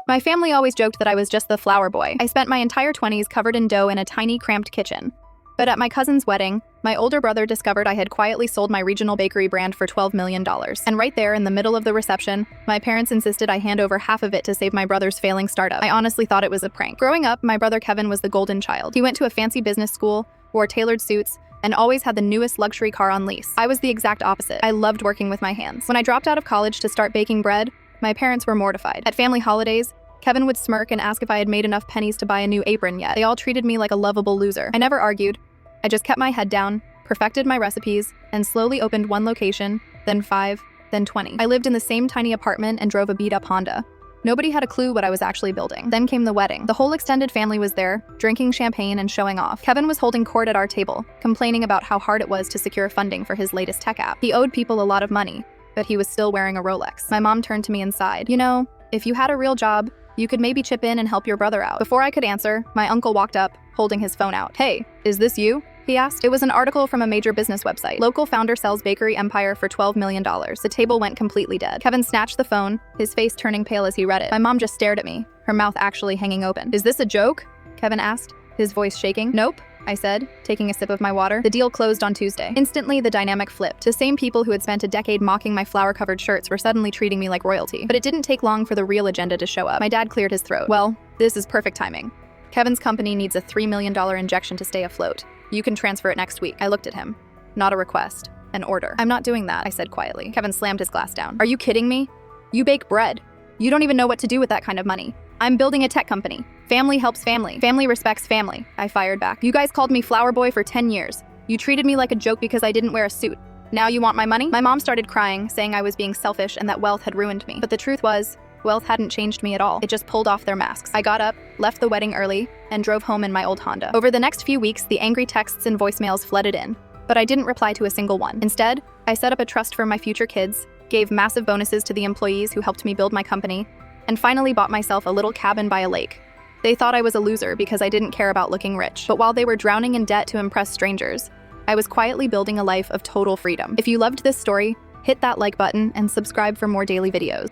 My family always joked that I was just the flower boy. I spent my entire 20s covered in dough in a tiny, cramped kitchen. But at my cousin's wedding, my older brother discovered I had quietly sold my regional bakery brand for $12 million. And right there, in the middle of the reception, my parents insisted I hand over half of it to save my brother's failing startup. I honestly thought it was a prank. Growing up, my brother Kevin was the golden child. He went to a fancy business school, wore tailored suits, and always had the newest luxury car on lease. I was the exact opposite. I loved working with my hands. When I dropped out of college to start baking bread, my parents were mortified. At family holidays, Kevin would smirk and ask if I had made enough pennies to buy a new apron yet. They all treated me like a lovable loser. I never argued. I just kept my head down, perfected my recipes, and slowly opened one location, then 5, then 20. I lived in the same tiny apartment and drove a beat-up Honda. Nobody had a clue what I was actually building. Then came the wedding. The whole extended family was there, drinking champagne and showing off. Kevin was holding court at our table, complaining about how hard it was to secure funding for his latest tech app. He owed people a lot of money, but he was still wearing a Rolex. My mom turned to me and sighed. You know, if you had a real job, you could maybe chip in and help your brother out. Before I could answer, my uncle walked up, holding his phone out. Hey, is this you? He asked. It was an article from a major business website. Local founder sells bakery empire for $12 million. The table went completely dead. Kevin snatched the phone, his face turning pale as he read it. My mom just stared at me, her mouth actually hanging open. Is this a joke? Kevin asked, his voice shaking. Nope, I said, taking a sip of my water. The deal closed on Tuesday. Instantly, the dynamic flipped. The same people who had spent a decade mocking my flour-covered shirts were suddenly treating me like royalty. But it didn't take long for the real agenda to show up. My dad cleared his throat. Well, this is perfect timing. Kevin's company needs a $3 million injection to stay afloat. You can transfer it next week. I looked at him. Not a request, an order. I'm not doing that, I said quietly. Kevin slammed his glass down. Are you kidding me? You bake bread. You don't even know what to do with that kind of money. I'm building a tech company. Family helps family. Family respects family. I fired back. You guys called me flower boy for 10 years. You treated me like a joke because I didn't wear a suit. Now you want my money? My mom started crying, saying I was being selfish and that wealth had ruined me. But the truth was, wealth hadn't changed me at all. It just pulled off their masks. I got up, left the wedding early, and drove home in my old Honda. Over the next few weeks, the angry texts and voicemails flooded in, but I didn't reply to a single one. Instead, I set up a trust for my future kids, gave massive bonuses to the employees who helped me build my company, and finally bought myself a little cabin by a lake. They thought I was a loser because I didn't care about looking rich. But while they were drowning in debt to impress strangers, I was quietly building a life of total freedom. If you loved this story, hit that like button and subscribe for more daily videos.